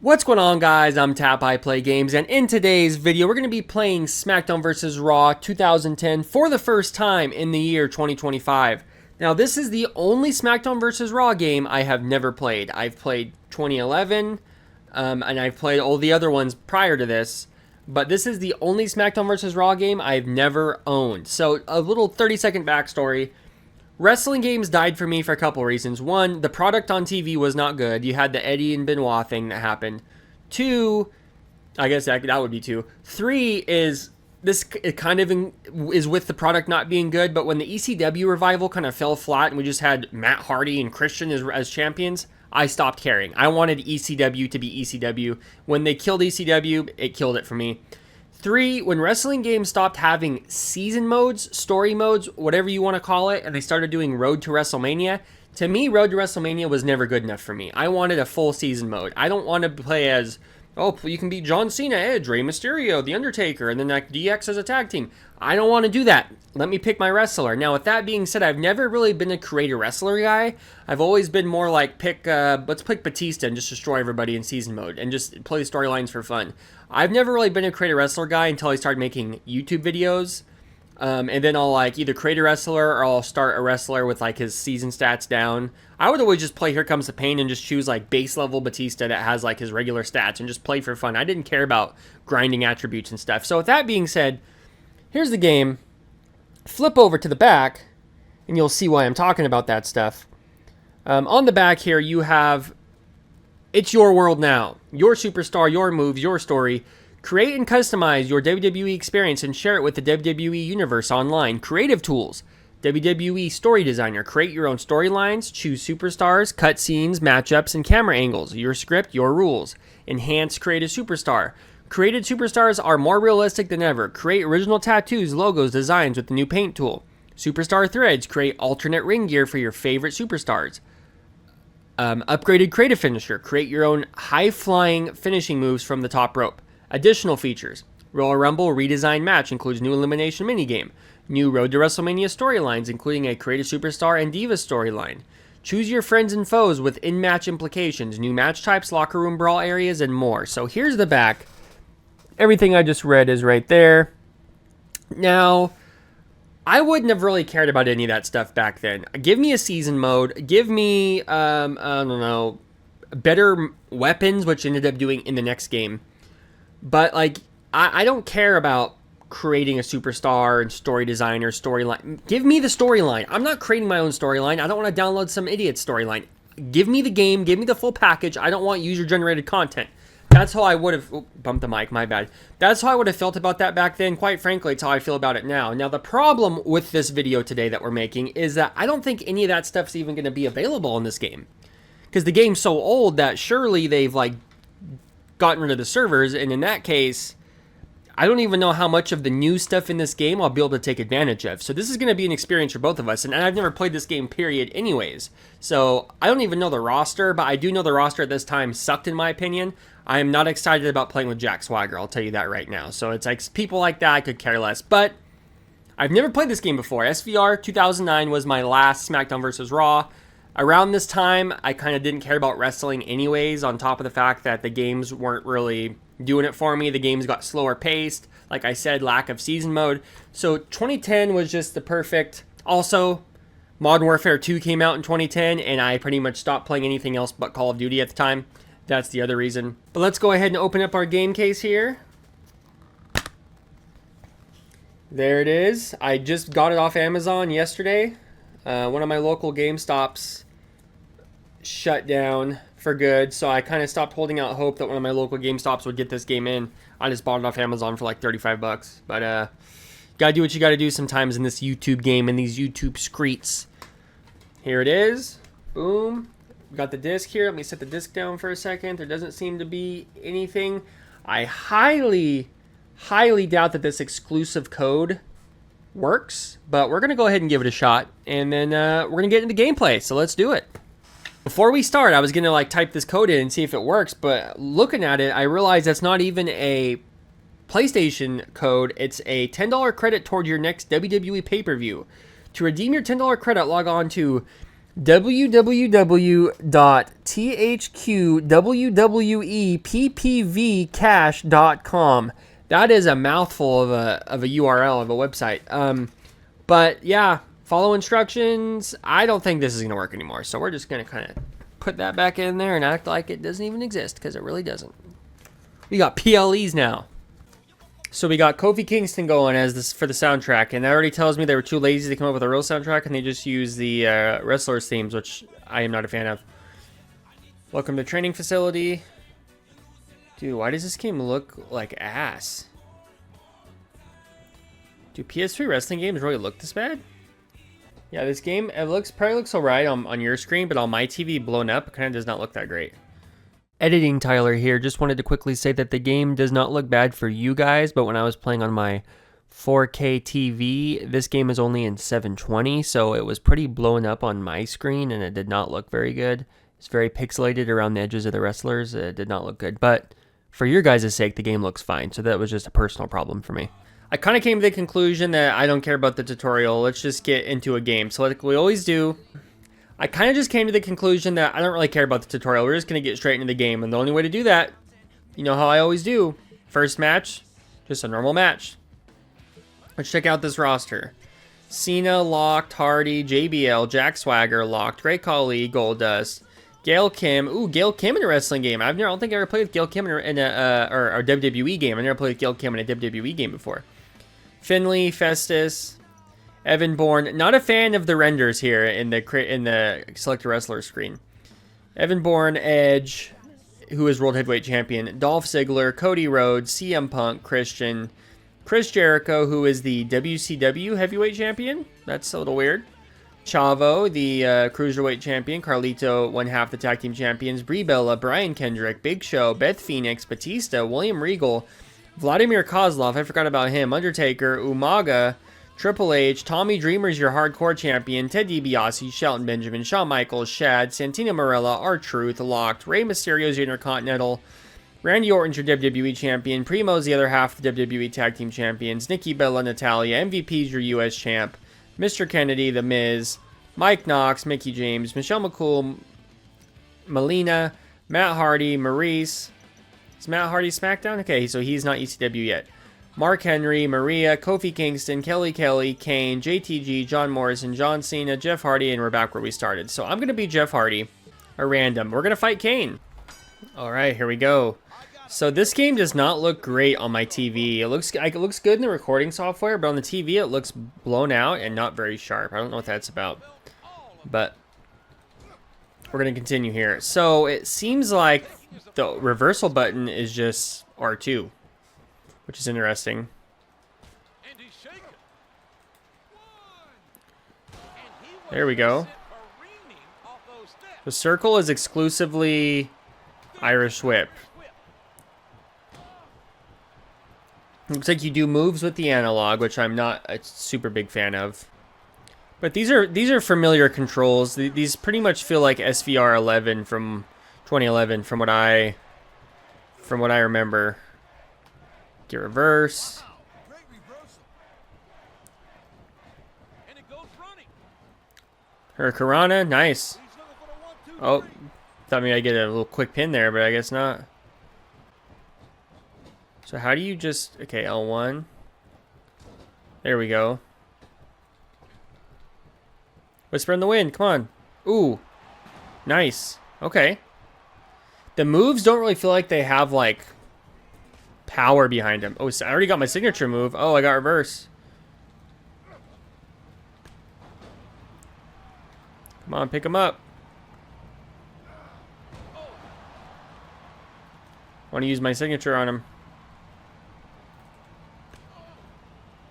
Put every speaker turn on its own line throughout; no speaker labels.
What's going on, guys? I'm Tap, I Play Games, and in today's video we're going to be playing SmackDown Vs Raw 2010 for the first time in the year 2025. Now, this is the only SmackDown Vs Raw game I have never played. I've played 2011, and I've played all the other ones prior to this, but this is the only SmackDown Vs Raw game I've never owned. So, a little 30-second backstory. Wrestling games died for me for a couple reasons. One, the product on TV was not good. You had the Eddie and Benoit thing that happened. Two, I guess that would be two. Three is this, it kind of is with the product not being good, but when the ECW revival kind of fell flat and we just had Matt Hardy and Christian as champions, I stopped caring. I wanted ECW to be ECW. When they killed ECW, it killed it for me. Three, when wrestling games stopped having season modes, story modes, whatever you want to call it, and they started doing Road to WrestleMania, to me, Road to WrestleMania was never good enough for me. I wanted a full season mode. I don't want to play as, oh, you can be John Cena, Edge, Rey Mysterio, The Undertaker, and then like DX as a tag team. I don't want to do that. Let me pick my wrestler. Now, with that being said, I've never really been a creator wrestler guy. I've always been more like, let's pick Batista and just destroy everybody in season mode and just play storylines for fun. I've never really been a creator wrestler guy until I started making YouTube videos. And then I'll like either create a wrestler or I'll start a wrestler with like his season stats down. I would always just play Here Comes the Pain and just choose like base level Batista that has like his regular stats and just play for fun. I didn't care about grinding attributes and stuff. So with that being said, here's the game. Flip over to the back and you'll see why I'm talking about that stuff. On the back here you have, it's your world now. Your superstar, your moves, your story. Create and customize your WWE experience and share it with the WWE Universe online. Creative tools. WWE Story Designer. Create your own storylines, choose superstars, cutscenes, matchups, and camera angles. Your script, your rules. Enhance Create a Superstar. Created superstars are more realistic than ever. Create original tattoos, logos, designs with the new paint tool. Superstar threads. Create alternate ring gear for your favorite superstars. Upgraded creative finisher. Create your own high-flying finishing moves from the top rope. Additional features. Royal Rumble redesign match includes new elimination minigame. New Road to WrestleMania storylines, including a Create a Superstar and Diva storyline. Choose your friends and foes with in-match implications. New match types, locker room brawl areas, and more. So here's the back. Everything I just read is right there. Now, I wouldn't have really cared about any of that stuff back then. Give me a season mode. Give me, I don't know, better weapons, which ended up doing in the next game. But, like, I don't care about creating a superstar and story designer, storyline. Give me the storyline. I'm not creating my own storyline. I don't want to download some idiot's storyline. Give me the game. Give me the full package. I don't want user-generated content. That's how I would have... Oh, bumped the mic, my bad. That's how I would have felt about that back then. Quite frankly, it's how I feel about it now. Now, the problem with this video today that we're making is that I don't think any of that stuff's even going to be available in this game. Because the game's so old that surely they've, like, gotten rid of the servers, and in that case, I don't even know how much of the new stuff in this game I'll be able to take advantage of. So this is going to be an experience for both of us, and I've never played this game, period, anyways. So I don't even know the roster, but I do know the roster at this time sucked, in my opinion. I am not excited about playing with Jack Swagger, I'll tell you that right now. So it's like people like that, I could care less. But I've never played this game before. SVR 2009 was my last SmackDown vs. Raw. Around this time, I kind of didn't care about wrestling anyways, on top of the fact that the games weren't really doing it for me. The games got slower paced. Like I said, lack of season mode. So 2010 was just the perfect. Also, Modern Warfare 2 came out in 2010, and I pretty much stopped playing anything else but Call of Duty at the time. That's the other reason. But let's go ahead and open up our game case here. There it is. I just got it off Amazon yesterday. One of my local GameStops shut down for good, so I kind of stopped holding out hope that one of my local GameStops would get this game in. I just bought it off Amazon for like 35 bucks. But gotta do what you gotta do sometimes in this YouTube game, in these YouTube streets. Here it is. Boom. Got the disc here. Let me set the disc down for a second. There doesn't seem to be anything. I highly doubt that this exclusive code works, but we're going to go ahead and give it a shot, and then we're going to get into gameplay, so let's do it. Before we start, I was going to like type this code in and see if it works, but looking at it, I realized that's not even a PlayStation code. It's a $10 credit toward your next WWE pay-per-view. To redeem your $10 credit, log on to www.thqwweppvcash.com. That is a mouthful of a URL of a website. But yeah, follow instructions. I don't think this is going to work anymore. So we're just going to kind of put that back in there and act like it doesn't even exist, because it really doesn't. We got PLEs now. So we got Kofi Kingston going as this for the soundtrack, and that already tells me they were too lazy to come up with a real soundtrack, and they just use the wrestlers' themes, which I am not a fan of. Welcome to training facility. Dude, why does this game look like ass? Do PS3 wrestling games really look this bad? Yeah, this game, it probably looks alright on your screen, but on my TV blown up, it kind of does not look that great. Editing Tyler here. Just wanted to quickly say that the game does not look bad for you guys, but when I was playing on my 4K TV, this game is only in 720, so it was pretty blown up on my screen, and it did not look very good. It's very pixelated around the edges of the wrestlers. It did not look good, but for your guys' sake, the game looks fine, so that was just a personal problem for me. I kind of came to the conclusion that I don't care about the tutorial. Let's just get into a game. So like we always do, I kind of just came to the conclusion that I don't really care about the tutorial. We're just going to get straight into the game. And the only way to do that, you know how I always do. First match, just a normal match. Let's check out this roster. Cena locked, Hardy, JBL, Jack Swagger locked, Great Khali, Goldust, Gail Kim. Ooh, Gail Kim in a wrestling game. I don't think I ever played with Gail Kim in a or WWE game. I never played with Gail Kim in a WWE game before. Finley, Festus, Evan Bourne. Not a fan of the renders here in the select a wrestler screen. Evan Bourne, Edge, who is World Heavyweight Champion, Dolph Ziggler, Cody Rhodes, CM Punk, Christian, Chris Jericho, who is the WCW Heavyweight Champion. That's a little weird. Chavo, the Cruiserweight Champion, Carlito, one half the Tag Team Champions, Brie Bella, Brian Kendrick, Big Show, Beth Phoenix, Batista, William Regal, Vladimir Kozlov, I forgot about him, Undertaker, Umaga, Triple H, Tommy Dreamer's your hardcore champion, Ted DiBiase, Shelton Benjamin, Shawn Michaels, Shad, Santino Marella, R-Truth, Locked, Rey Mysterio's your Intercontinental, Randy Orton's your WWE Champion, Primo's the other half of the WWE Tag Team Champions, Nikki Bella, Natalia, MVP's your US Champ, Mr. Kennedy, The Miz, Mike Knox, Mickey James, Michelle McCool, Melina, Matt Hardy, Maurice. Is Matt Hardy SmackDown? Okay, so he's not ECW yet. Mark Henry, Maria, Kofi Kingston, Kelly Kelly, Kane, JTG, John Morrison, John Cena, Jeff Hardy, and we're back where we started. So I'm going to be Jeff Hardy, a random. We're going to fight Kane. All right, here we go. So this game does not look great on my TV. It looks good in the recording software, but on the TV it looks blown out and not very sharp. I don't know what that's about, but we're going to continue here. So it seems like the reversal button is just R2, which is interesting. There we go. The circle is exclusively Irish Whip. Looks like you do moves with the analog, which I'm not a super big fan of. But these are familiar controls. These pretty much feel like SVR 11 from 2011, from what I remember. Get reverse. Hurricanrana, nice. Oh, thought maybe I'd get a little quick pin there, but I guess not. So how do you just... Okay, L1. There we go. Whisper in the wind, come on. Ooh, nice. Okay. The moves don't really feel like they have, like, power behind them. Oh, so I already got my signature move. Oh, I got reverse. Come on, pick him up. Want to use my signature on him.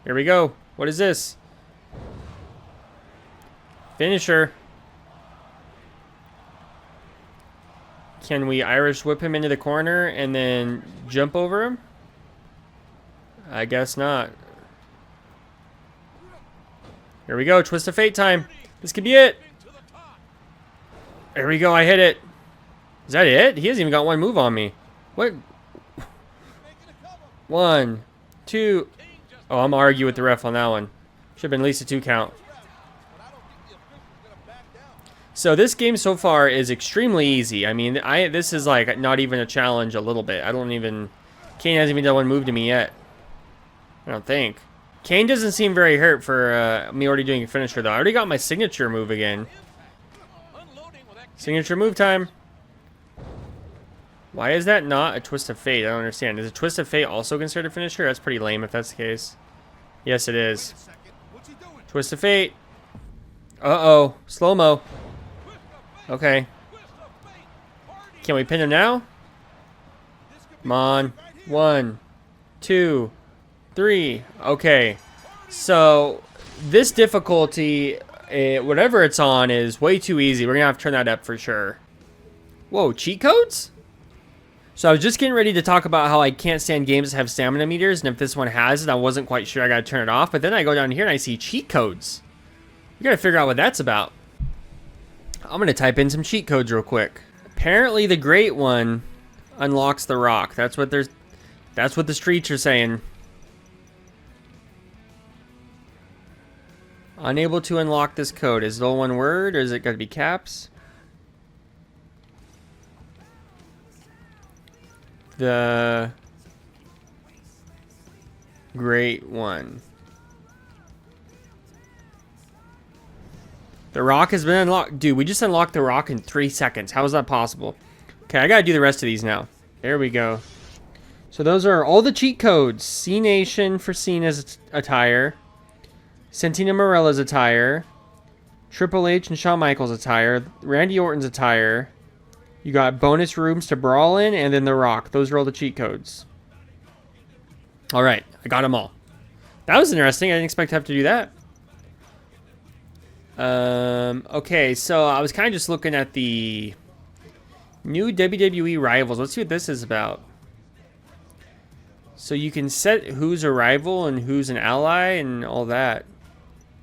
Here we go. What is this? Finisher. Can we Irish whip him into the corner and then jump over him? I guess not. Here we go. Twist of fate time. This could be it. There we go. I hit it. Is that it? He hasn't even got one move on me. What? 1, 2. Oh, I'm gonna argue with the ref on that one. Should have been at least a 2 count. So this game so far is extremely easy. I mean, this is like not even a challenge a little bit. Kane hasn't even done one move to me yet. I don't think. Kane doesn't seem very hurt for me already doing a finisher though. I already got my signature move again. Signature move time. Why is that not a twist of fate? I don't understand. Is a twist of fate also considered a finisher? That's pretty lame if that's the case. Yes, it is. Twist of fate. Uh-oh. Slow-mo. Okay. Can we pin him now? Come on. 1, 2, 3. Okay. So, this difficulty, whatever it's on, is way too easy. We're going to have to turn that up for sure. Whoa, cheat codes? So I was just getting ready to talk about how I can't stand games that have stamina meters, and if this one has it, I wasn't quite sure I gotta turn it off, but then I go down here and I see cheat codes. You gotta figure out what that's about. I'm gonna type in some cheat codes real quick. Apparently the great one unlocks the rock. That's what the streets are saying. Unable to unlock this code. Is it all one word, or is it gotta be caps? The great one. The rock has been unlocked. Dude, we just unlocked the rock in 3 seconds. How is that possible? Okay, I gotta do the rest of these now. There we go. So those are all the cheat codes. C Nation for Cena's attire. Santina Morella's attire. Triple H and Shawn Michaels attire. Randy Orton's attire. You got bonus rooms to brawl in, and then the rock. Those are all the cheat codes. All right, I got them all. That was interesting. I didn't expect to have to do that. Okay, so I was kind of just looking at the new WWE rivals. Let's see what this is about. So you can set who's a rival and who's an ally and all that.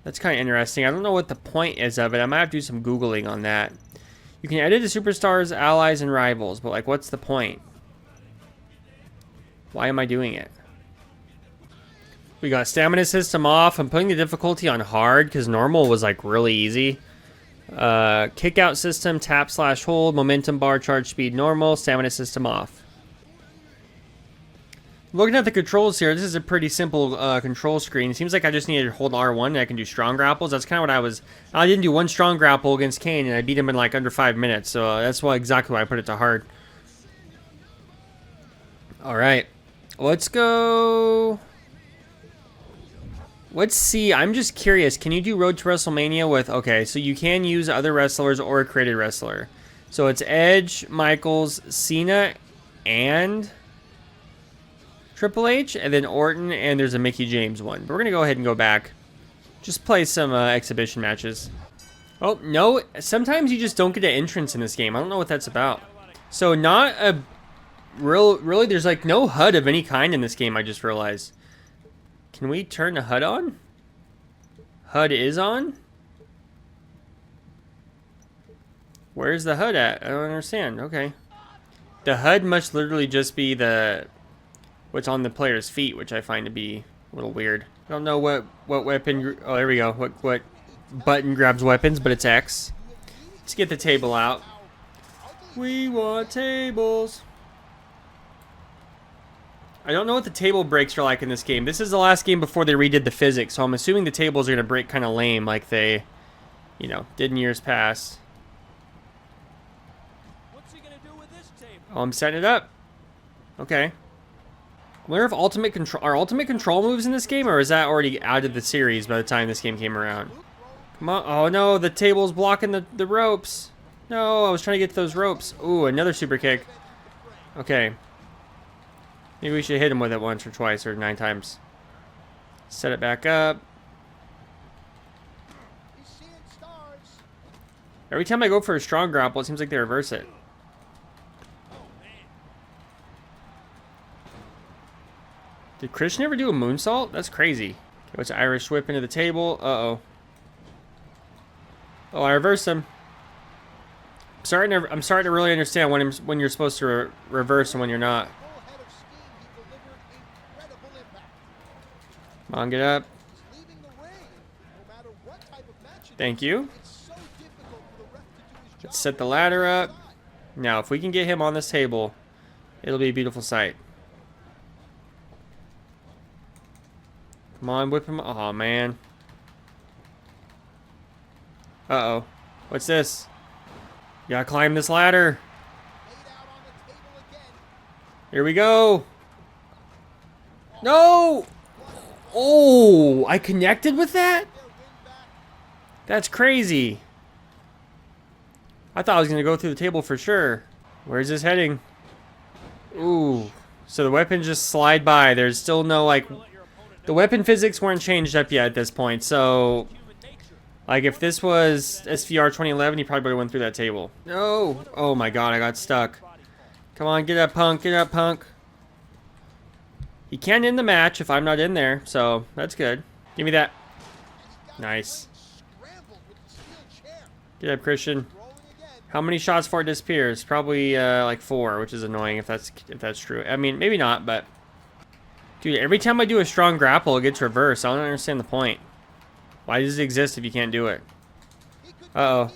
That's kind of interesting. I don't know what the point is of it. I might have to do some Googling on that. You can edit the superstars, allies, and rivals, but like, what's the point? Why am I doing it? We got stamina system off. I'm putting the difficulty on hard because normal was like really easy. Kick out system, tap/hold, momentum bar, charge speed normal, stamina system off. Looking at the controls here, this is a pretty simple control screen. It seems like I just need to hold R1 and I can do strong grapples. That's kind of what I didn't do one strong grapple against Kane and I beat him in like under 5 minutes. So that's exactly why I put it to hard. Alright. Let's go. Let's see. I'm just curious. Can you do Road to WrestleMania with... Okay, so you can use other wrestlers or a created wrestler. So it's Edge, Michaels, Cena, and... Triple H, and then Orton, and there's a Mickey James one. But we're going to go ahead and go back. Just play some exhibition matches. Oh, no. Sometimes you just don't get an entrance in this game. I don't know what that's about. So not a... Really, there's like no HUD of any kind in this game, I just realized. Can we turn the HUD on? HUD is on? Where's the HUD at? I don't understand. Okay. The HUD must literally just be what's on the player's feet, which I find to be a little weird. I don't know what weapon... Oh, there we go. What button grabs weapons, but it's X. Let's get the table out. We want tables. I don't know what the table breaks are like in this game. This is the last game before they redid the physics, so I'm assuming the tables are going to break kind of lame like they, you know, did in years past.
What's he gonna do with this table?
Oh, I'm setting it up. Okay. I wonder if ultimate control moves in this game, or is that already out of the series by the time this game came around? Come on. Oh, no, the table's blocking the ropes. No, I was trying to get to those ropes. Ooh, another super kick. Okay. Maybe we should hit him with it once or twice or 9 times. Set it back up. Every time I go for a strong grapple, it seems like they reverse it. Did Christian ever do a moonsault? That's crazy. Okay, what's Irish whip into the table? Uh-oh. Oh, I reversed him. I'm starting to really understand when you're supposed to reverse and when you're not. Come on, get up. Thank you. Let's set the ladder up. Now, if we can get him on this table, it'll be a beautiful sight. Come on, whip him. Oh, man. Uh-oh. What's this? You gotta climb this ladder. Here we go. No! Oh, I connected with that? That's crazy. I thought I was going to go through the table for sure. Where's this heading? Ooh. So the weapons just slide by. There's still no, like... The weapon physics weren't changed up yet at this point. So, like, if this was SVR 2011, he probably would have went through that table. No! Oh my god, I got stuck. Come on, get up, punk. Get up, punk. He can end the match if I'm not in there, so that's good. Give me that. Nice. Get up, Christian. How many shots before it disappears? Probably like 4, which is annoying if that's true. I mean, maybe not, but dude, every time I do a strong grapple, it gets reversed. I don't understand the point. Why does it exist if you can't do it? Uh-oh.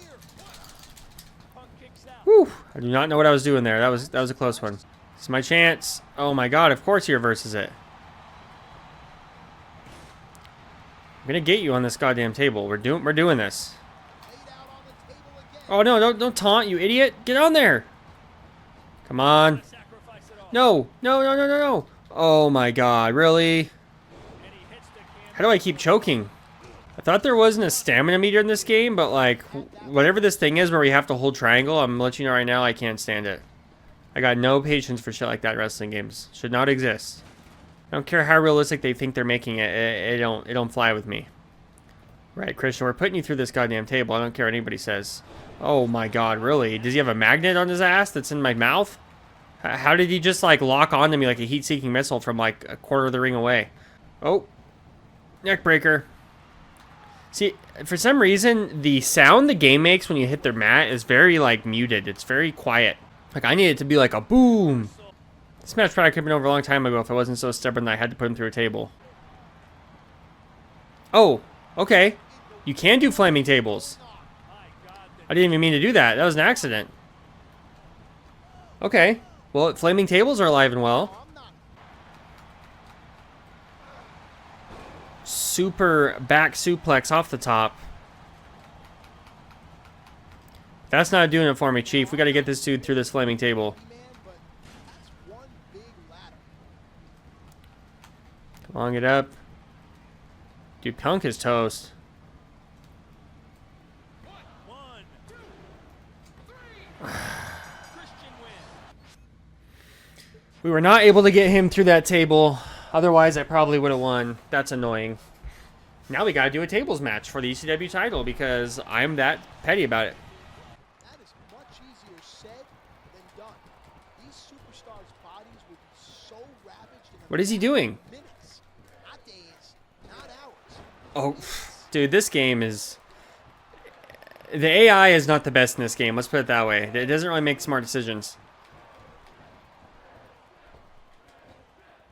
Whew. I do not know what I was doing there. That was a close one. It's my chance. Oh my god, of course he reverses it. I'm gonna get you on this goddamn table. We're doing this. Oh no, don't taunt, you idiot. Get on there. Come on. No. No. Oh my god, really? How do I keep choking? I thought there wasn't a stamina meter in this game, but like, whatever this thing is where we have to hold triangle, I'm letting you know right now, I can't stand it. I got no patience for shit like that in wrestling games. Should not exist. I don't care how realistic they think they're making it. It don't fly with me. Right, Christian, we're putting you through this goddamn table. I don't care what anybody says. Oh my god, really? Does he have a magnet on his ass that's in my mouth? How did he just like lock onto me like a heat-seeking missile from like a quarter of the ring away? Oh, neck breaker. See, for some reason, the sound the game makes when you hit their mat is very like muted. It's very quiet. Like, I need it to be like a boom. This match probably could have been over a long time ago if I wasn't so stubborn that I had to put him through a table. Oh, okay. You can do flaming tables. I didn't even mean to do that. That was an accident. Okay. Well, flaming tables are alive and well. Super back suplex off the top. That's not doing it for me, Chief. We got to get this dude through this flaming table. Come on, get up. Dude, Punk is toast. We were not able to get him through that table. Otherwise, I probably would have won. That's annoying. Now we got to do a tables match for the ECW title because I'm that petty about it. What is he doing? Oh, dude, this game is... The AI is not the best in this game. Let's put it that way. It doesn't really make smart decisions.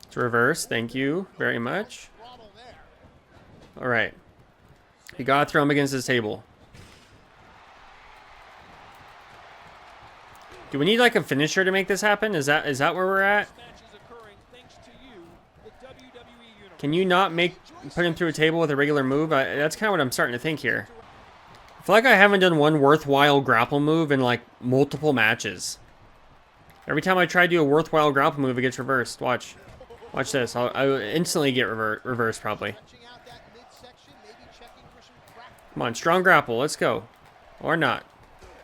It's reverse. Thank you very much. All right. You gotta throw him against this table. Do we need like a finisher to make this happen? Is that where we're at? Can you not put him through a table with a regular move? That's kind of what I'm starting to think here. I feel like I haven't done one worthwhile grapple move in like multiple matches. Every time I try to do a worthwhile grapple move, it gets reversed. Watch. Watch this. I'll instantly get reversed probably. Come on, strong grapple. Let's go. Or not.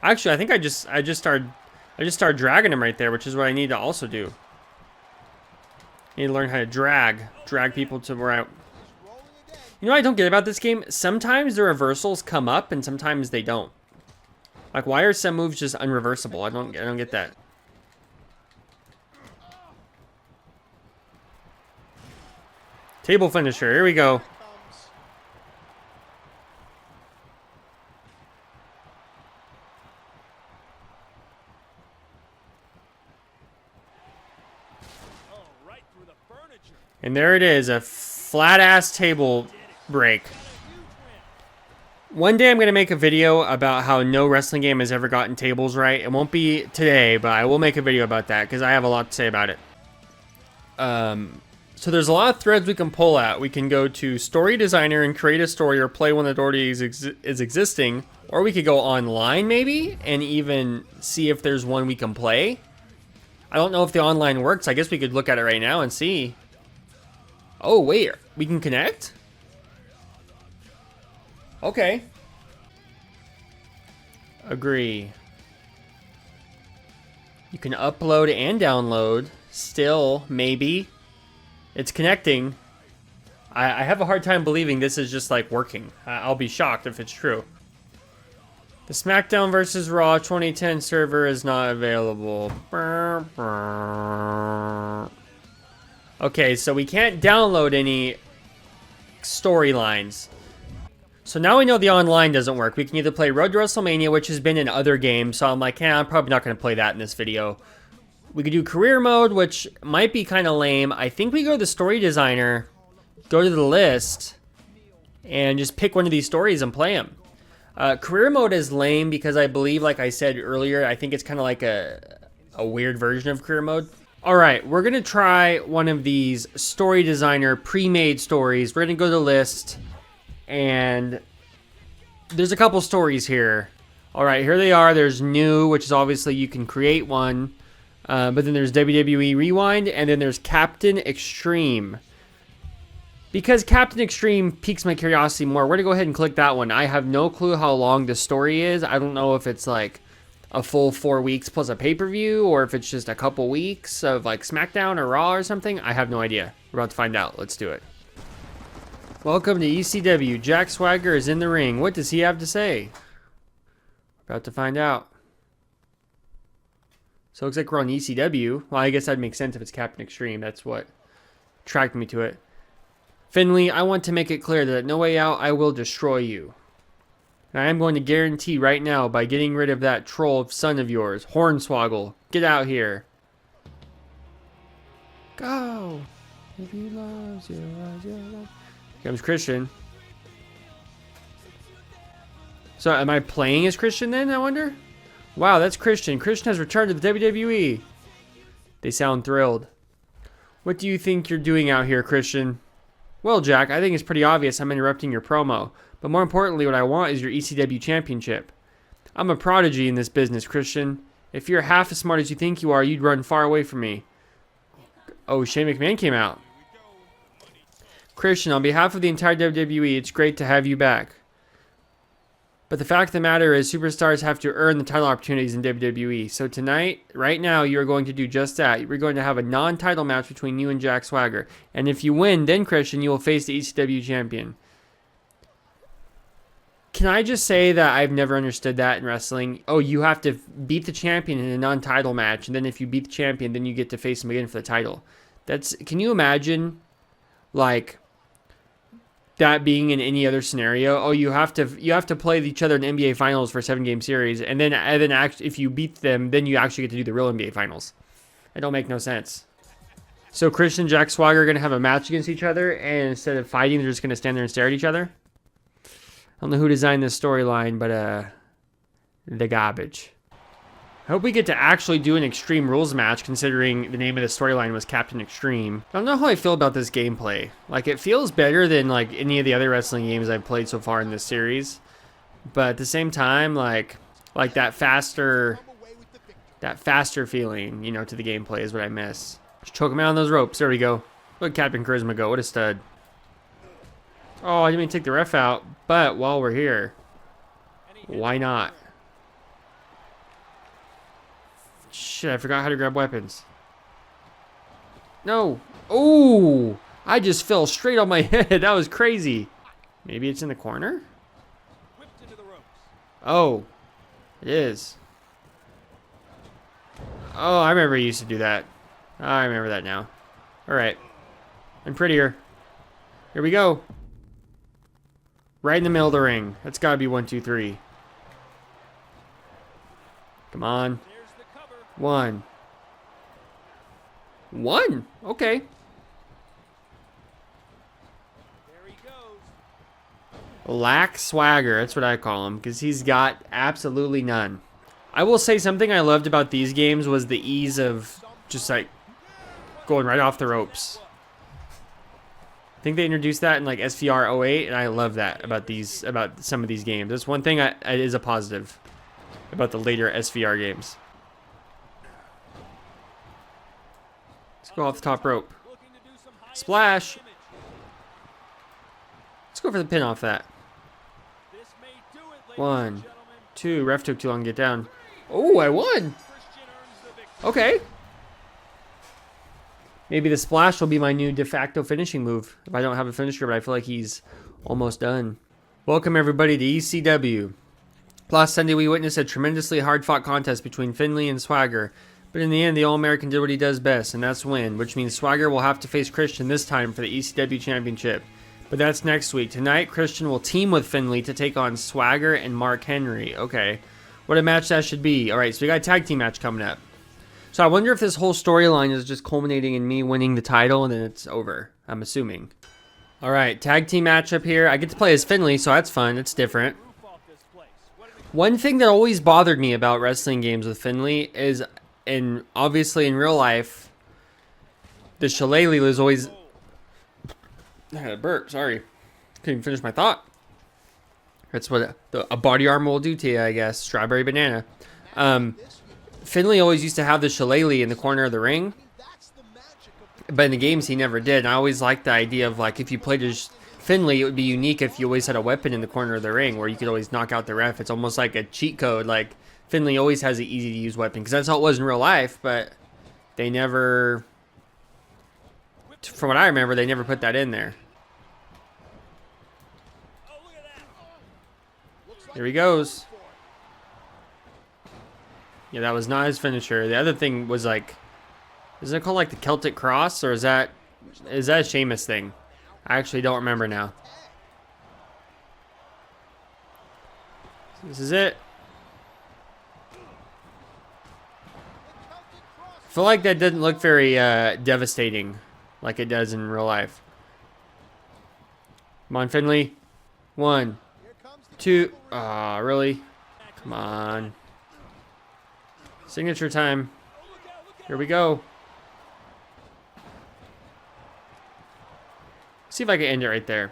Actually, I think I just started dragging him right there, which is what I need to also do. I need to learn how to drag people to where I... You know what I don't get about this game? Sometimes the reversals come up and sometimes they don't. Like, why are some moves just unreversible? I don't get that. Table finisher. Here we go. And there it is, a flat-ass table break. One day I'm going to make a video about how no wrestling game has ever gotten tables right. It won't be today, but I will make a video about that because I have a lot to say about it. So there's a lot of threads we can pull at. We can go to story designer and create a story or play one that already is existing. Or we could go online maybe and even see if there's one we can play. I don't know if the online works. I guess we could look at it right now and see. Oh, wait. We can connect? Okay. Agree. You can upload and download. Still, maybe. It's connecting. I have a hard time believing this is just like working. I'll be shocked if it's true. The SmackDown Vs Raw 2010 server is not available. Okay, so we can't download any storylines. So now we know the online doesn't work. We can either play Road to WrestleMania, which has been in other games, so I'm like, yeah, I'm probably not going to play that in this video. We could do career mode, which might be kind of lame. I think we go to the story designer, go to the list, and just pick one of these stories and play them. Career mode is lame because I believe, like I said earlier, I think it's kind of like a weird version of career mode. All right, we're going to try one of these story designer pre-made stories. We're going to go to the list, and there's a couple stories here. All right, here they are. There's new, which is obviously you can create one. But then there's WWE Rewind, and then there's Captain Extreme. Because Captain Extreme piques my curiosity more, we're going to go ahead and click that one. I have no clue how long the story is. I don't know if it's like a full 4 weeks plus a pay-per-view, or if it's just a couple weeks of like SmackDown or Raw or something. I have no idea. We're about to find out. Let's do it. Welcome to ECW. Jack Swagger is in the ring. What does he have to say? About to find out. So it looks like we're on ECW. Well, I guess that'd make sense if it's Captain Extreme. That's what attracted me to it. Finley, I want to make it clear that at No Way Out, I will destroy you. And I am going to guarantee right now by getting rid of that troll son of yours, Hornswoggle. Get out here. Go. If you love you, Here comes Christian. So am I playing as Christian then, I wonder? Wow, that's Christian. Christian has returned to the WWE. They sound thrilled. What do you think you're doing out here, Christian? Well, Jack, I think it's pretty obvious I'm interrupting your promo. But more importantly, what I want is your ECW championship. I'm a prodigy in this business, Christian. If you're half as smart as you think you are, you'd run far away from me. Oh, Shane McMahon came out. Christian, on behalf of the entire WWE, it's great to have you back. But the fact of the matter is, superstars have to earn the title opportunities in WWE. So tonight, right now, you're going to do just that. We're going to have a non-title match between you and Jack Swagger. And if you win, then, Christian, you will face the ECW champion. Can I just say that I've never understood that in wrestling? Oh, you have to beat the champion in a non-title match. And then if you beat the champion, then you get to face him again for the title. Can you imagine, like, that being in any other scenario? Oh, you have to play each other in NBA Finals for a 7-game series, and then if you beat them, then you actually get to do the real NBA Finals. It don't make no sense. So Christian and Jack Swagger are gonna have a match against each other, and instead of fighting, they're just gonna stand there and stare at each other. I don't know who designed this storyline, but the garbage. I hope we get to actually do an Extreme Rules match, considering the name of the storyline was Captain Extreme. I don't know how I feel about this gameplay. Like, it feels better than, like, any of the other wrestling games I've played so far in this series. But at the same time, like that faster feeling, you know, to the gameplay is what I miss. Just choke him out on those ropes. There we go. Look at Captain Charisma go. What a stud. Oh, I didn't mean to take the ref out. But while we're here, why not? Shit, I forgot how to grab weapons. No. Oh, I just fell straight on my head. That was crazy. Maybe it's in the corner? Oh, it is. Oh, I remember I used to do that. I remember that now. All right. I'm prettier. Here we go. Right in the middle of the ring. That's got to be 1, 2, 3. Come on. 1. Okay.
There he goes.
Lack swagger, that's what I call him, because he's got absolutely none. I will say something I loved about these games was the ease of just like going right off the ropes. I think they introduced that in like SVR 08, and I love that about some of these games. That's one thing is a positive about the later SVR games. Let's go off the top rope. Splash. Let's go for the pin off that. 1, 2. Ref took too long to get down. Oh, I won. Okay. Maybe the splash will be my new de facto finishing move if I don't have a finisher, but I feel like he's almost done. Welcome everybody to ECW. Last Sunday we witnessed a tremendously hard-fought contest between Finlay and Swagger, but in the end the All-American did what he does best, and that's win, which means Swagger will have to face Christian this time for the ECW Championship. But that's next week. Tonight, Christian will team with Finlay to take on Swagger and Mark Henry. Okay. What a match that should be. Alright, so we got a tag team match coming up. So I wonder if this whole storyline is just culminating in me winning the title and then it's over. I'm assuming. Alright, tag team matchup here. I get to play as Finlay, so that's fun. It's different. One thing that always bothered me about wrestling games with Finlay is, and obviously in real life, the shillelagh was always... I had a burp, sorry. Couldn't even finish my thought. That's what a body armor will do to you, I guess. Strawberry banana. Finlay always used to have the shillelagh in the corner of the ring. But in the games, he never did. And I always liked the idea of, like, if you played as Finlay, it would be unique if you always had a weapon in the corner of the ring where you could always knock out the ref. It's almost like a cheat code. Like, Finlay always has an easy-to-use weapon. Because that's how it was in real life, but they never... From what I remember, they never put that in there. Here he goes. Yeah, that was not his finisher. The other thing was like, is it called like the Celtic Cross, or is that a Sheamus thing? I actually don't remember now. This is it. I feel like that doesn't look very devastating like it does in real life. Come on, Finlay. 1, 2. Ah, really? Come on. Signature time. Here we go. See if I can end it right there.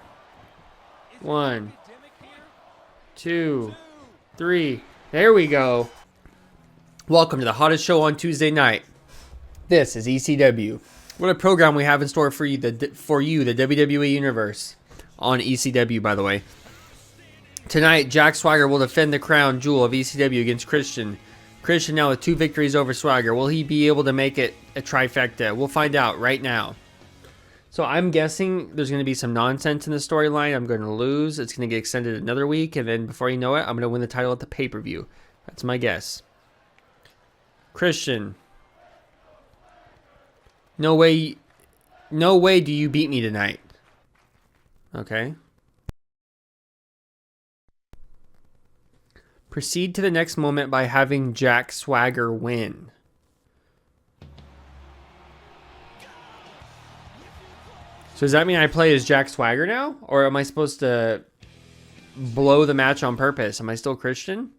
1, 2, 3. There we go. Welcome to the hottest show on Tuesday night. This is ECW. What a program we have in store for you, the WWE Universe. On ECW, by the way. Tonight, Jack Swagger will defend the crown jewel of ECW against Christian. Christian now with 2 victories over Swagger. Will he be able to make it a trifecta? We'll find out right now. So I'm guessing there's going to be some nonsense in the storyline. I'm going to lose. It's going to get extended another week. And then before you know it, I'm going to win the title at the pay-per-view. That's my guess. Christian. No way do you beat me tonight. Okay. Proceed to the next moment by having Jack Swagger win. So does that mean I play as Jack Swagger now? Or am I supposed to blow the match on purpose? Am I still Christian?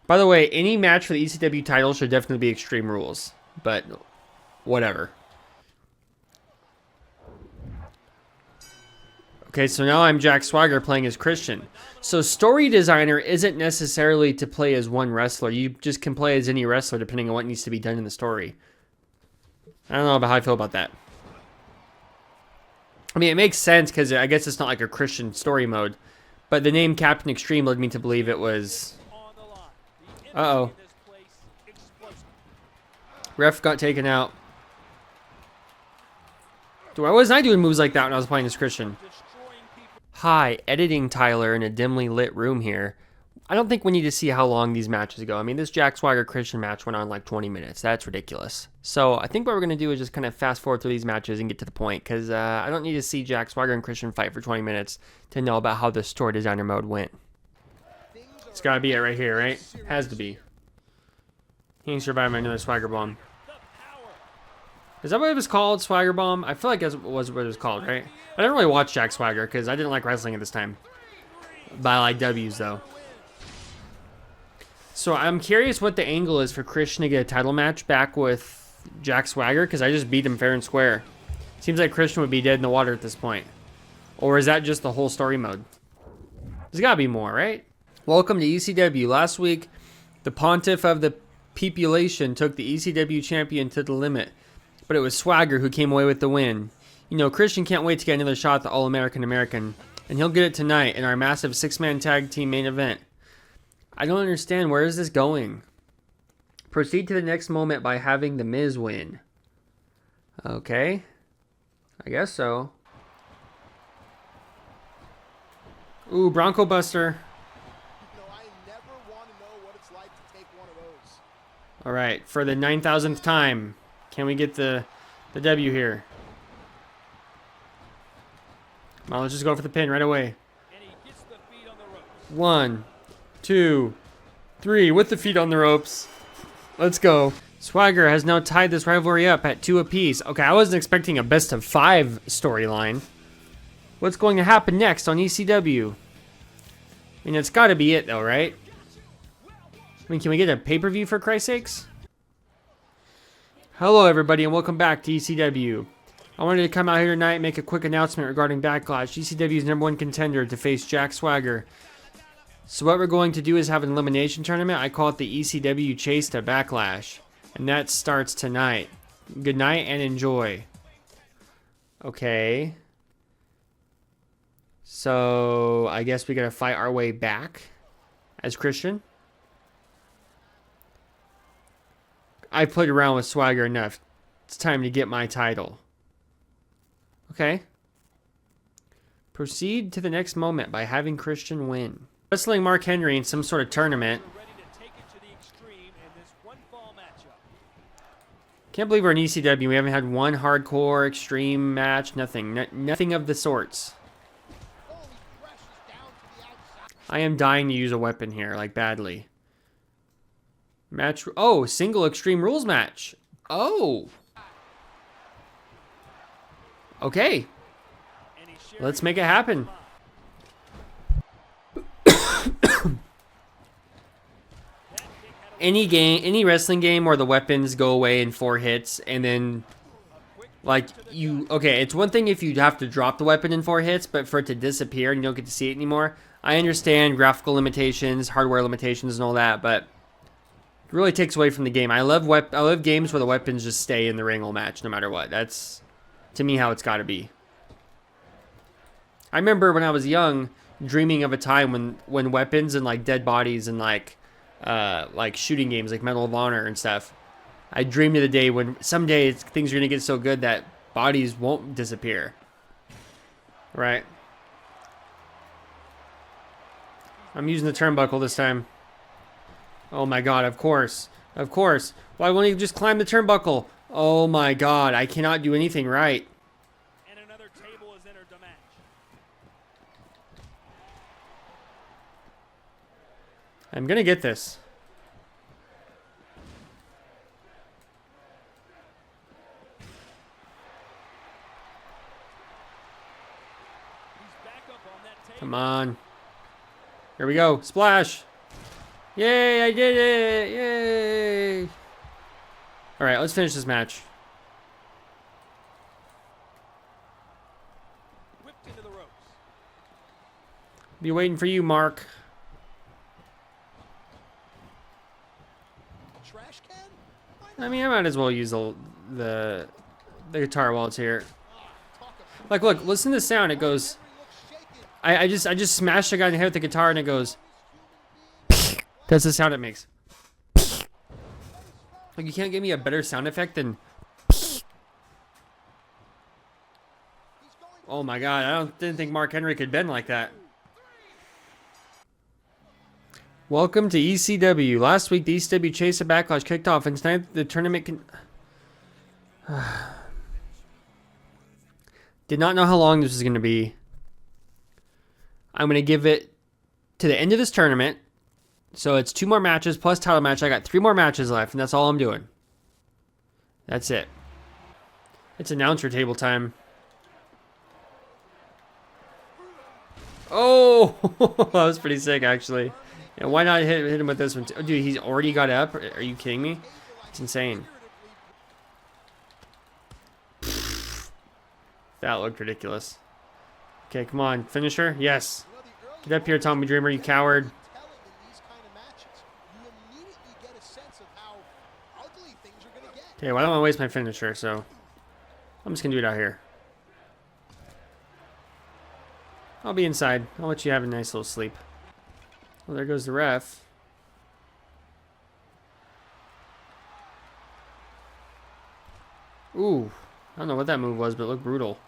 By the way, any match for the ECW title should definitely be Extreme Rules. But whatever. Okay, so now I'm Jack Swagger playing as Christian. So story designer isn't necessarily to play as one wrestler. You just can play as any wrestler depending on what needs to be done in the story. I don't know about how I feel about that. I mean, it makes sense because I guess it's not like a Christian story mode. But the name Captain Extreme led me to believe it was... Uh-oh. Ref got taken out. Why wasn't I doing moves like that when I was playing as Christian? Hi, editing Tyler in a dimly lit room here. I don't think we need to see how long these matches go. I mean, this Jack Swagger Christian match went on like 20 minutes. That's ridiculous. So I think what we're going to do is just kind of fast forward through these matches and get to the point. Because I don't need to see Jack Swagger and Christian fight for 20 minutes to know about how the story designer mode went. It's got to be it right here, right? Has to be. He ain't surviving another Swagger bomb. Is that what it was called? Swagger Bomb? I feel like that was what it was called, right? I didn't really watch Jack Swagger because I didn't like wrestling at this time. But I like W's though. So I'm curious what the angle is for Christian to get a title match back with Jack Swagger because I just beat him fair and square. Seems like Christian would be dead in the water at this point. Or is that just the whole story mode? There's gotta be more, right? Welcome to ECW. Last week, the pontiff of the population took the ECW champion to the limit. But it was Swagger who came away with the win. You know, Christian can't wait to get another shot at the All-American American. And he'll get it tonight in our massive 6-man tag team main event. I don't understand. Where is this going? Proceed to the next moment by having The Miz win. Okay. I guess so. Ooh, Bronco Buster.
I never want to know what it's like to take one of those.
All right, for the 9,000th time, can we get the W here? Well, let's just go for the pin right away.
And he gets the feet on the ropes.
1, 2, 3, with the feet on the ropes. Let's go. Swagger has now tied this rivalry up at 2 apiece. Okay, I wasn't expecting a best of 5 storyline. What's going to happen next on ECW? I mean, it's got to be it though, right? I mean, can we get a pay-per-view for Christ's sakes? Hello everybody and welcome back to ECW. I wanted to come out here tonight and make a quick announcement regarding Backlash. ECW's #1 contender to face Jack Swagger. So what we're going to do is have an elimination tournament. I call it the ECW Chase to Backlash. And that starts tonight. Good night and enjoy. Okay. So I guess we gotta fight our way back as Christian. I played around with Swagger enough. It's time to get my title. Okay. Proceed to the next moment by having Christian win. Wrestling Mark Henry in some sort of tournament.
We're ready to take it to the extreme in this one-fall matchup.
Can't believe we're in ECW. We haven't had one hardcore extreme match. Nothing. Nothing of the sorts. I am dying to use a weapon here, like badly. Match. Oh, single Extreme Rules match. Oh. Okay. Let's make it happen. Any wrestling game where the weapons go away in 4 hits and then like okay, it's one thing if you have to drop the weapon in 4 hits, but for it to disappear and you don't get to see it anymore. I understand graphical limitations, hardware limitations and all that, but it really takes away from the game. I love games where the weapons just stay in the ring all match no matter what. That's to me how it's got to be. I remember when I was young dreaming of a time when weapons and like dead bodies and like shooting games like Medal of Honor and stuff. I dreamed of the day when someday things are going to get so good that bodies won't disappear. Right? I'm using the turnbuckle this time. Oh my god, of course. Of course. Why won't he just climb the turnbuckle? Oh my god, I cannot do anything right.
And another table has entered the match.
I'm going to get this.
He's back up on that table.
Come on. Here we go. Splash. Yay, I did it. Yay. All right, let's finish this match.
Whipped into the ropes.
Be waiting for you, Mark.
Trash can?
I mean, I might as well use the guitar while it's here. Like, look, listen to the sound. It goes. I just smashed a guy in the head with the guitar, and it goes. That's the sound it makes. Like, you can't give me a better sound effect than. Oh my god! Didn't think Mark Henry could bend like that. Welcome to ECW. Last week, the ECW Chase of Backlash kicked off, and tonight the tournament did not know how long this was going to be. I'm going to give it to the end of this tournament. So it's 2 more matches plus title match. I got 3 more matches left, and that's all I'm doing. That's it. It's announcer table time. Oh, that was pretty sick, actually. Yeah, why not hit him with this one? Oh, dude, he's already got up. Are you kidding me? It's insane. That looked ridiculous. Okay, come on. Finisher? Yes. Get up here, Tommy Dreamer, you coward. Okay, well, I don't want to waste my finisher, so I'm just going to do it out here. I'll be inside. I'll let you have a nice little sleep. Well, there goes the ref. Ooh. I don't know what that move was, but it looked brutal.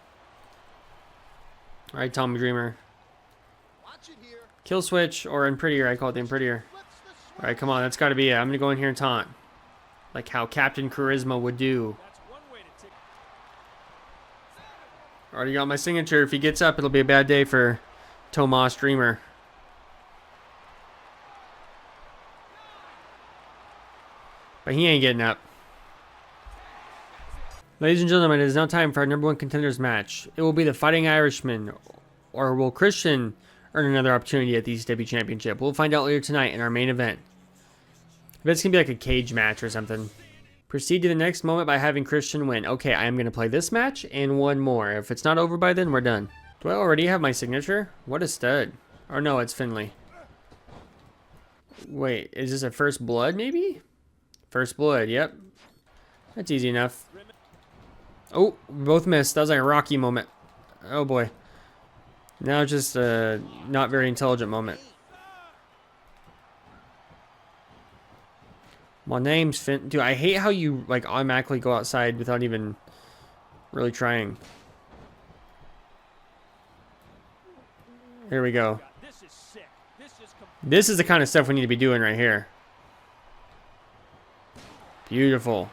Alright, Tommy Dreamer. Kill switch, or Unprettier. I call it the Unprettier. Alright, come on. That's got to be it. I'm going to go in here and taunt. Like how Captain Charisma would do. Already got my signature. If he gets up, it'll be a bad day for Tomas Dreamer. But he ain't getting up. Ladies and gentlemen, it is now time for our #1 contenders match. It will be the Fighting Irishman, or will Christian earn another opportunity at the ECW Championship? We'll find out later tonight in our main event. I bet it's going to be like a cage match or something. Proceed to the next moment by having Christian win. Okay, I am going to play this match and one more. If it's not over by then, we're done. Do I already have my signature? What a stud. Or no, it's Finley. Wait, is this a first blood maybe? First blood, yep. That's easy enough. Oh, we both missed. That was like a Rocky moment. Oh boy. Now just a not very intelligent moment. My name's Finn. Dude, I hate how you like automatically go outside without even really trying. Here we go. This is the kind of stuff we need to be doing right here. Beautiful.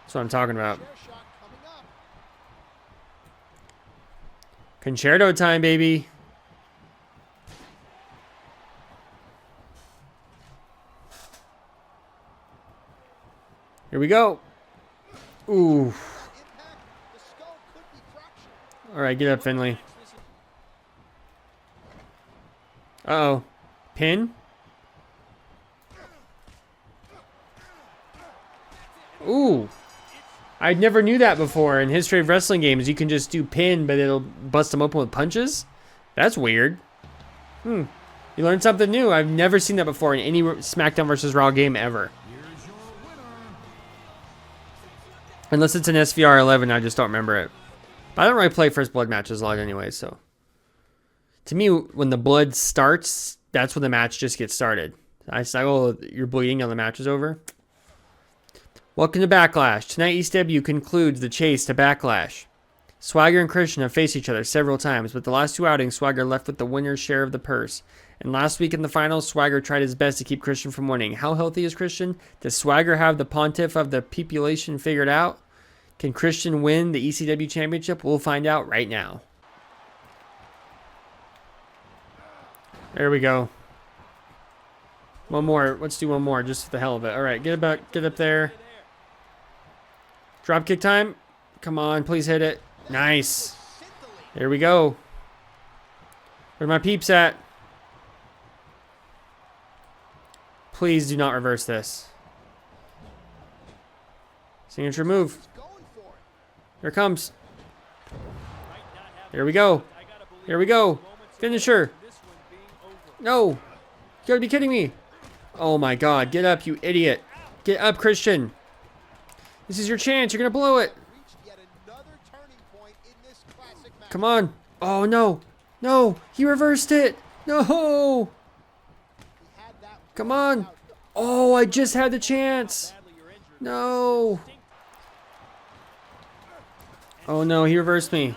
That's what I'm talking about. Concerto time, baby. Here we go. Ooh. All right, get up, Finley. Uh-oh. Pin? Ooh. I never knew that before. In History of Wrestling games, you can just do pin, but it'll bust them open with punches? That's weird. You learned something new. I've never seen that before in any SmackDown vs. Raw game ever. Unless it's an SVR 11, I just don't remember it. But I don't really play First Blood matches a lot anyway, so. To me, when the blood starts, that's when the match just gets started. I say, oh, you're bleeding now the match is over. Welcome to Backlash. Tonight, ECW concludes the chase to Backlash. Swagger and Christian have faced each other several times, but the last two outings, Swagger left with the winner's share of the purse. And last week in the finals, Swagger tried his best to keep Christian from winning. How healthy is Christian? Does Swagger have the pontiff of the population figured out? Can Christian win the ECW Championship? We'll find out right now. There we go. One more. Let's do one more just for the hell of it. All right, get up there. Drop kick time. Come on, please hit it. Nice. There we go. Where my peeps at? Please do not reverse this. Signature move. Here it comes. Here we go. Here we go. Finisher. No. You gotta be kidding me. Oh my god. Get up, you idiot. Get up, Christian. This is your chance. You're gonna blow it. Come on. Oh no. No. He reversed it. No. Come on. Oh, I just had the chance. No. Oh no, he reversed me.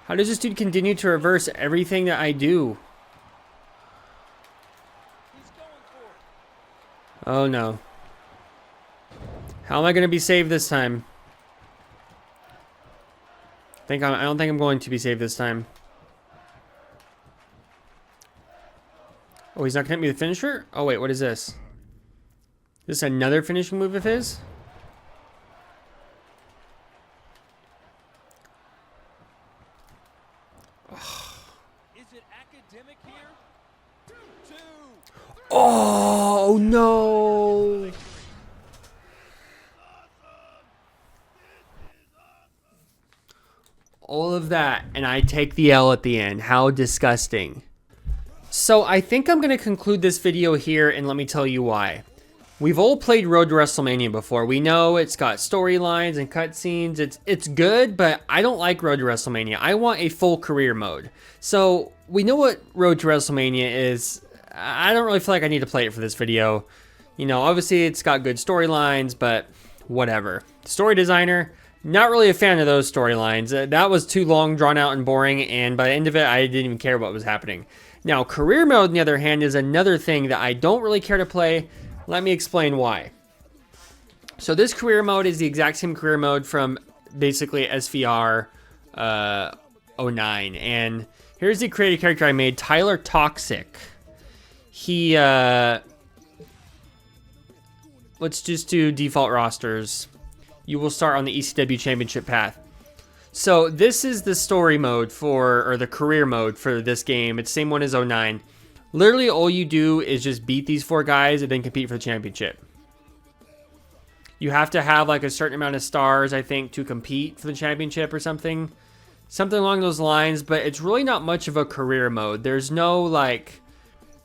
How does this dude continue to reverse everything that I do? Oh no. How am I going to be saved this time? I don't think I'm going to be saved this time. Oh, he's not going to hit me with the finisher? Oh wait, what is this? Is this another finishing move of his? Oh no! All of that, and I take the L at the end. How disgusting. So I think I'm going to conclude this video here, and let me tell you why. We've all played Road to WrestleMania before. We know it's got storylines and cutscenes. It's good, but I don't like Road to WrestleMania. I want a full career mode. So we know what Road to WrestleMania is. I don't really feel like I need to play it for this video. You know, obviously it's got good storylines, but whatever. Story designer, not really a fan of those storylines. That was too long, drawn out, and boring, and by the end of it, I didn't even care what was happening. Now, career mode, on the other hand, is another thing that I don't really care to play. Let me explain why. So this career mode is the exact same career mode from basically SVR 09. And here's the creative character I made, Tyler Toxic. He, let's just do default rosters. You will start on the ECW Championship path. So this is the story mode or the career mode for this game. It's the same one as 09. Literally all you do is just beat these 4 guys and then compete for the championship. You have to have like a certain amount of stars, I think, to compete for the championship or something. Something along those lines, but it's really not much of a career mode. There's no like,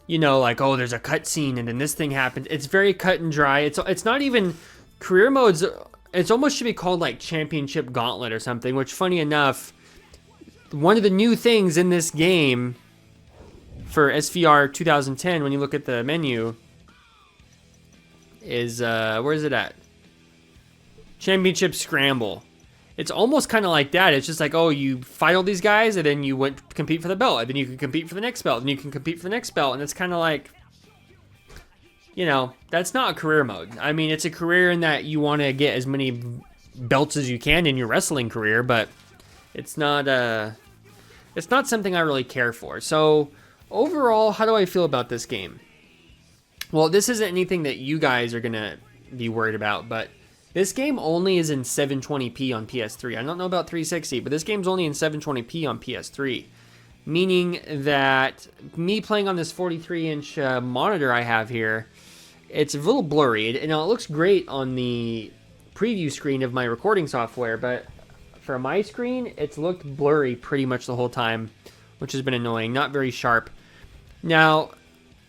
you know, like, oh, there's a cutscene and then this thing happened. It's very cut and dry. It's not even career modes. It's almost should be called like Championship Gauntlet or something, which funny enough, one of the new things in this game for SVR 2010, when you look at the menu, is, where is it at? Championship Scramble. It's almost kind of like that. It's just like, oh, you fight all these guys, and then you went compete for the belt, and then you can compete for the next belt, and you can compete for the next belt, and it's kind of like, you know, that's not a career mode. I mean, it's a career in that you want to get as many belts as you can in your wrestling career, but it's not something I really care for. So overall, how do I feel about this game? Well, this isn't anything that you guys are going to be worried about, but this game only is in 720p on PS3. I don't know about 360, but this game's only in 720p on PS3. Meaning that me playing on this 43-inch monitor I have here, it's a little blurry. It looks great on the preview screen of my recording software, but for my screen, it's looked blurry pretty much the whole time, which has been annoying. Not very sharp. Now,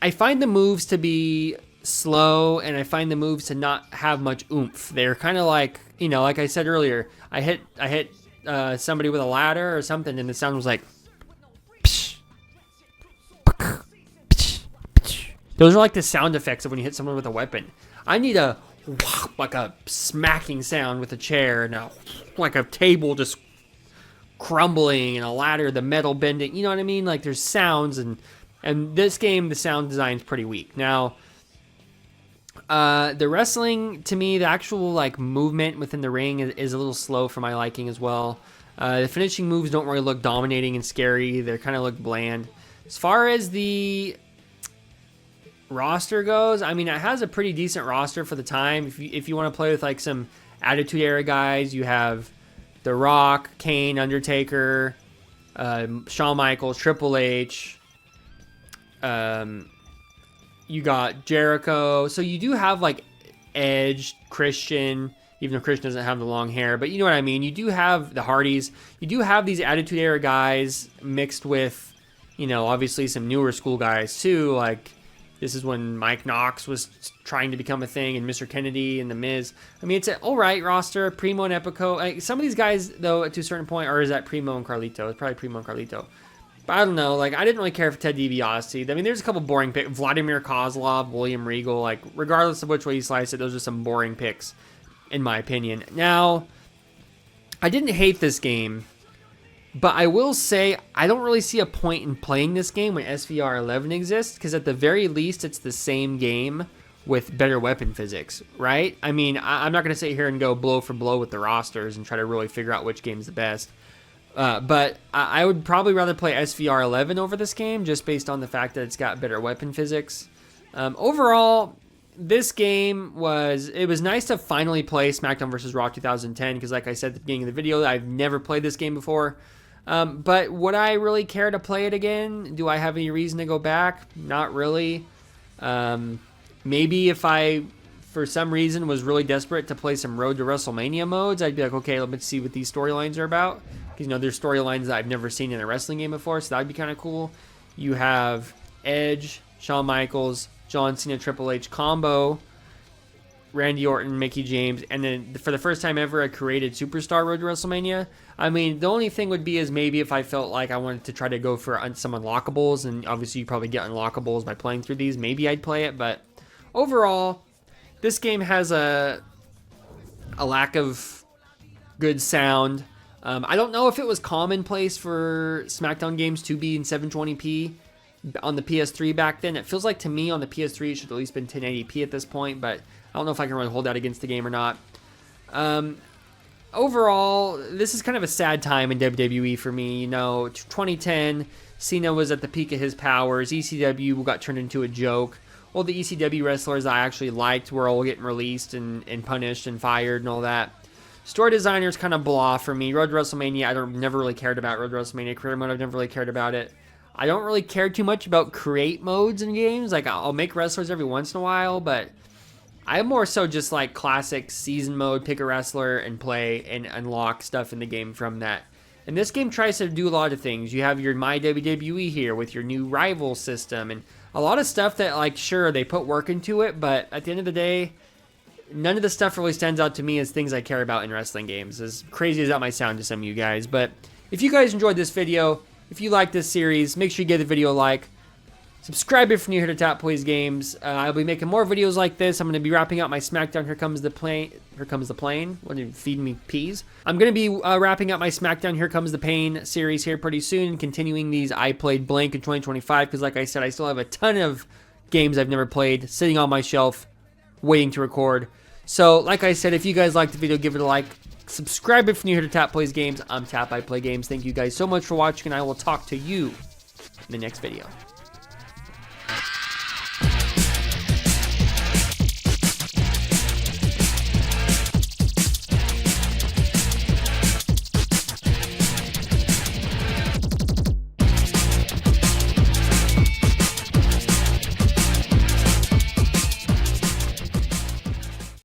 I find the moves to be slow, and I find the moves to not have much oomph. They're kind of like, you know, like I said earlier, I hit somebody with a ladder or something, and the sound was like, those are like the sound effects of when you hit someone with a weapon. I need a smacking sound with a chair and like a table just crumbling and a ladder, the metal bending. You know what I mean? Like there's sounds, and this game, the sound design is pretty weak. Now, the wrestling, to me, the actual like movement within the ring is a little slow for my liking as well. The finishing moves don't really look dominating and scary. They kind of look bland. As far as the roster goes, I mean, it has a pretty decent roster for the time. If you want to play with like some Attitude Era guys, you have The Rock, Kane, Undertaker, Shawn Michaels, Triple H. You got Jericho. So you do have like Edge, Christian, even though Christian doesn't have the long hair, but you know what I mean. You do have the Hardys. You do have these Attitude Era guys mixed with, you know, obviously some newer school guys too, like this is when Mike Knox was trying to become a thing, and Mr. Kennedy and The Miz. I mean, it's an all right roster. Primo and Epico. Like, some of these guys, though, to a certain point, or is that Primo and Carlito? It's probably Primo and Carlito. But I don't know. Like, I didn't really care for Ted DiBiase. I mean, there's a couple boring picks. Vladimir Kozlov, William Regal. Like, regardless of which way you slice it, those are some boring picks, in my opinion. Now, I didn't hate this game, but I will say I don't really see a point in playing this game when SVR 11 exists, because at the very least it's the same game with better weapon physics, right? I mean, I'm not going to sit here and go blow for blow with the rosters and try to really figure out which game's the best. But I would probably rather play SVR 11 over this game, just based on the fact that it's got better weapon physics. Overall, this game was nice to finally play SmackDown Vs Raw 2010, because like I said at the beginning of the video, I've never played this game before. But would I really care to play it again? Do I have any reason to go back? Not really. Maybe if I, for some reason, was really desperate to play some Road to WrestleMania modes, I'd be like, okay, let's see what these storylines are about. Because, you know, there's storylines that I've never seen in a wrestling game before, so that'd be kind of cool. You have Edge, Shawn Michaels, John Cena, Triple H combo, Randy Orton, Mickey James, and then for the first time ever, a created Superstar Road to WrestleMania. I mean, the only thing would be is maybe if I felt like I wanted to try to go for some unlockables, and obviously you probably get unlockables by playing through these, maybe I'd play it, but overall, this game has a lack of good sound. I don't know if it was commonplace for SmackDown games to be in 720p on the PS3 back then. It feels like to me on the PS3 it should at least been 1080p at this point, but I don't know if I can really hold that against the game or not. Overall, this is kind of a sad time in WWE for me. You know, 2010, Cena was at the peak of his powers. ECW got turned into a joke. All the ECW wrestlers I actually liked were all getting released and punished and fired and all that. Story designers kind of blah for me. Road to WrestleMania, never really cared about Road to WrestleMania. Career mode, I've never really cared about it. I don't really care too much about create modes in games. Like, I'll make wrestlers every once in a while, but I'm more so just like classic season mode, pick a wrestler and play and unlock stuff in the game from that. And this game tries to do a lot of things. You have your My WWE here with your new rival system and a lot of stuff that, like, sure, they put work into it, but at the end of the day, none of the stuff really stands out to me as things I care about in wrestling games, as crazy as that might sound to some of you guys. But if you guys enjoyed this video, if you like this series, make sure you give the video a like. Subscribe if you're new here to Tap Plays Games. I'll be making more videos like this. I'm going to be wrapping up my SmackDown Here Comes the Plane. What are you feeding me peas? I'm going to be wrapping up my SmackDown Here Comes the Pain series here pretty soon, continuing these I Played Blank in 2025, because like I said, I still have a ton of games I've never played sitting on my shelf waiting to record. So like I said, if you guys liked the video, give it a like. Subscribe if you're new here to Tap Plays Games. I'm Tap, I Play Games. Thank you guys so much for watching, and I will talk to you in the next video.